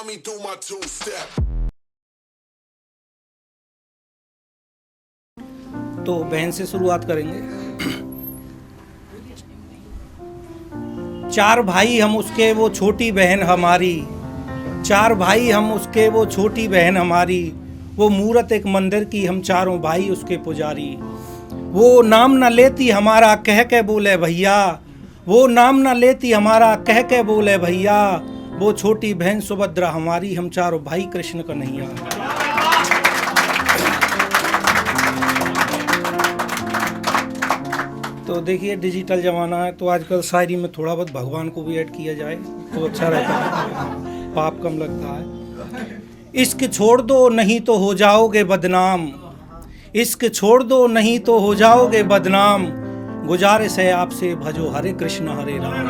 me do my two step. तो बहन से शुरुआत करेंगे। चार भाई हम उसके, वो छोटी बहन हमारी। चार भाई हम उसके, वो छोटी बहन हमारी। वो मूरत एक मंदिर की, हम चारों भाई उसके पुजारी। वो नाम न लेती हमारा, कह के बोले भैया। वो नाम न लेती हमारा, कह के बोले भैया। वो छोटी बहन सुभद्रा हमारी, हम चारों भाई कृष्ण कन्हैया। तो देखिए, डिजिटल ज़माना है तो आजकल शायरी में थोड़ा बहुत भगवान को भी ऐड किया जाए तो अच्छा रहता है, पाप कम लगता है। इश्क छोड़ दो नहीं तो हो जाओगे बदनाम। इश्क छोड़ दो नहीं तो हो जाओगे बदनाम। गुजारिश है आपसे भजो हरे कृष्ण हरे राम।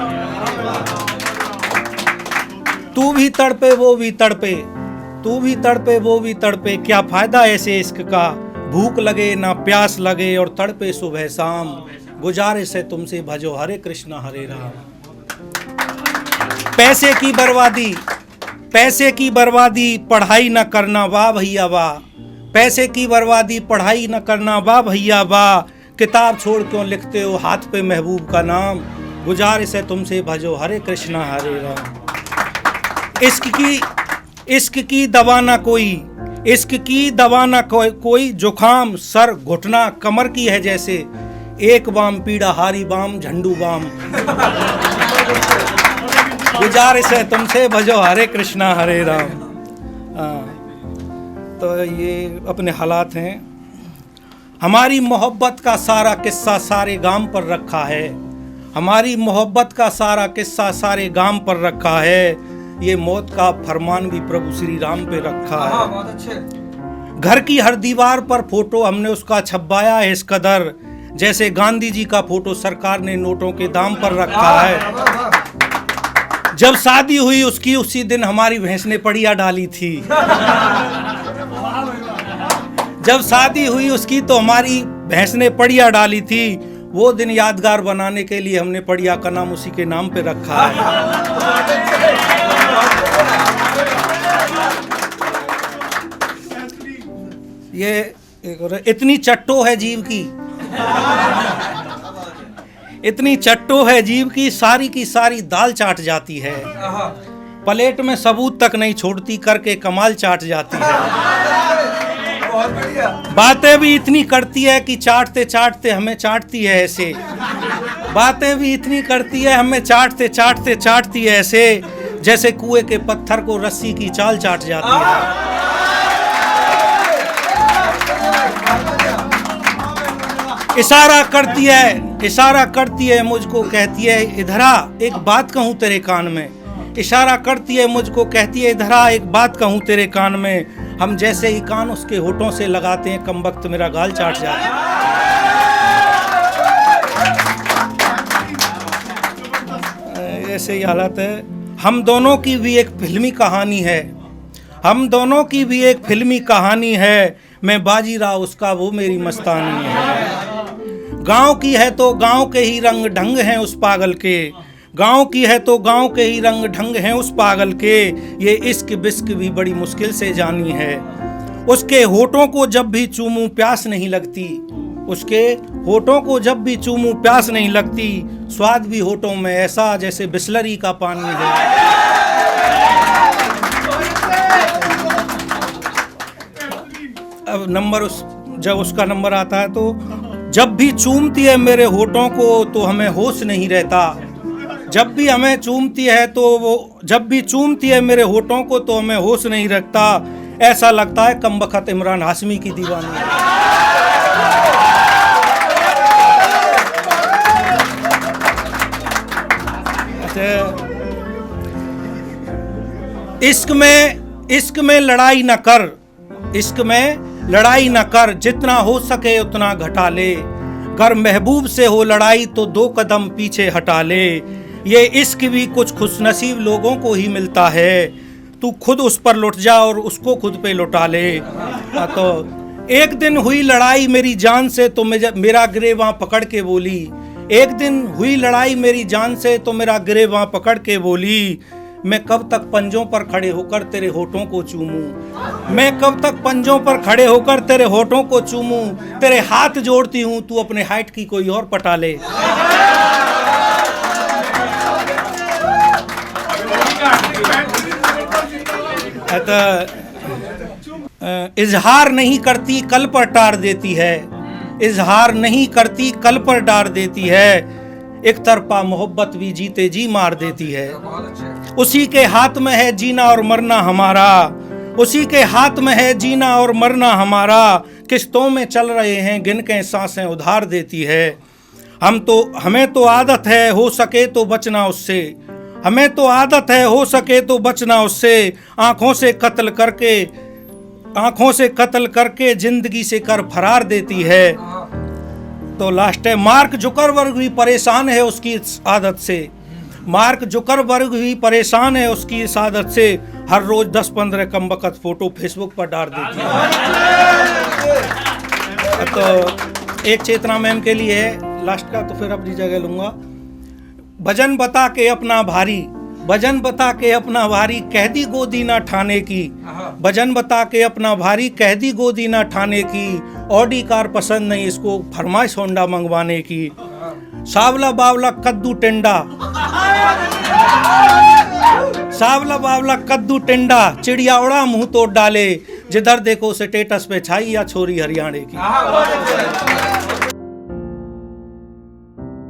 तू भी तड़पे वो भी तड़पे, तू भी तड़पे वो भी तड़पे। क्या फायदा ऐसे इश्क का, भूख लगे ना प्यास लगे और तड़पे सुबह शाम। गुजारिश है तुमसे भजो हरे कृष्ण हरे राम। पैसे की बर्बादी, पैसे की बर्बादी पढ़ाई न करना वाह भैया वाह। पैसे की बर्बादी पढ़ाई न करना वाह भैया वाह। किताब छोड़ क्यों लिखते हो हाथ पे महबूब का नाम। गुजारिश है तुमसे भजो हरे कृष्ण हरे राम। इश्क की दवा ना कोई, इश्क की दवा ना कोई। जुखाम सर घुटना कमर की है जैसे। एक बाम पीड़ा हारी बाम झंडू बाम। गुजारिश है तुमसे भजो हरे कृष्णा हरे राम। तो ये अपने हालात हैं। हमारी मोहब्बत का सारा किस्सा सारे गांव पर रखा है। हमारी मोहब्बत का सारा किस्सा सारे गांव पर रखा है। ये मौत का फरमान भी प्रभु श्री राम पे रखा है। बहुत अच्छे। घर की हर दीवार पर फोटो हमने उसका छपवाया है इस कदर, जैसे गांधी जी का फोटो सरकार ने नोटों के दाम पर रखा है। जब शादी हुई उसकी उसी दिन हमारी भैंस ने पड़िया डाली थी। जब शादी हुई उसकी तो हमारी भैंस ने पड़िया डाली थी। वो दिन यादगार बनाने के लिए हमने पड़िया का नाम उसी के नाम पे रखा है। ये इतनी चट्टो है जीव की, इतनी चट्टो है जीव की सारी दाल चाट जाती है। प्लेट में सबूत तक नहीं छोड़ती, करके कमाल चाट जाती है। बातें भी इतनी करती है कि चाटते चाटते हमें चाटती है ऐसे। बातें भी इतनी करती है हमें चाटते चाटते चाटती है ऐसे, जैसे कुएं के पत्थर को रस्सी की चाल चाट जाती है। इशारा करती है मुझको, कहती है इधर आ एक बात कहूँ तेरे कान में। इशारा करती है मुझको, कहती है इधर आ एक बात कहूँ तेरे कान में। हम जैसे ही कान उसके होठों से लगाते हैं कम वक्त मेरा गाल चाट जाता है। ऐसे ही हालत है। हम दोनों की भी एक फिल्मी कहानी है। हम दोनों की भी एक फिल्मी कहानी है। मैं बाजीराव उसका, वो मेरी मस्तानी है। गांव की है तो गांव के ही रंग ढंग हैं उस पागल के। गांव की है तो गांव के ही रंग ढंग हैं उस पागल के। ये इश्क बिस्क भी बड़ी मुश्किल से जानी है। उसके होठों को जब भी चूमूं प्यास नहीं लगती। उसके होठों को जब भी चूमूं प्यास नहीं लगती। स्वाद भी होठों में ऐसा जैसे बिस्लरी का पानी है। अब नंबर जब उसका नंबर आता है तो जब भी चूमती है मेरे होठों को तो हमें होश नहीं रहता। जब भी हमें चूमती है तो जब भी चूमती है मेरे होठों को तो हमें होश नहीं रखता। ऐसा लगता है कमबख्त इमरान हाशमी की दीवानी। इश्क में लड़ाई न कर, इश्क में लड़ाई न कर। जितना हो सके उतना घटा ले। अगर महबूब से हो लड़ाई तो 2 कदम पीछे हटा ले। ये इश्क भी कुछ खुशनसीब लोगों को ही मिलता है। तू खुद उस पर लुट जा और उसको खुद पे लुटा ले। तो एक दिन हुई लड़ाई मेरी जान से तो मेरा गिरेबां पकड़ के बोली। एक दिन हुई लड़ाई मेरी जान से तो मेरा गिरेबां पकड़ के बोली। मैं कब तक पंजों पर खड़े होकर तेरे होठों को चूमूं, मैं कब तक पंजों पर खड़े होकर तेरे होठों को चूमूं, तेरे हाथ जोड़ती हूँ तू अपने हाइट की कोई और पटा ले। इजहार नहीं करती कल पर टार देती है, इजहार नहीं करती कल पर डार देती है, एक तरफा मोहब्बत भी जीते जी मार देती है। उसी के हाथ में है जीना और मरना हमारा, उसी के हाथ में है जीना और मरना हमारा, किस्तों में चल रहे हैं गिन के सांसें उधार देती है। हमें तो आदत है हो सके तो बचना उससे, हमें तो आदत है हो सके तो बचना उससे, आंखों से कत्ल करके जिंदगी से कर फरार देती है। तो लास्ट है, मार्क जुकरबर्ग भी परेशान है उसकी इस आदत से, मार्क जुकरबर्ग भी परेशान है उसकी इस आदत से, हर रोज 10-15 कमबख्त फोटो फेसबुक पर डाल देती है। तो एक चेतना मैम के लिए है लास्ट का, तो फिर अपनी जगह लूंगा। भजन बता के अपना भारी, भजन बता के अपना भारी, कह दी गोदी ना ठाने की, भजन बता के अपना भारी, कह दी गोदी ना ठाने की, ऑडी कार पसंद नहीं इसको फरमाइश होंडा मंगवाने की, सावला बावला कद्दू टेंडा, सावला बावला कद्दू टेंडा, चिड़िया उड़ा मुंह तोड़ डाले, जिधर देखो स्टेटस पे छाई या छोरी हरियाणे की।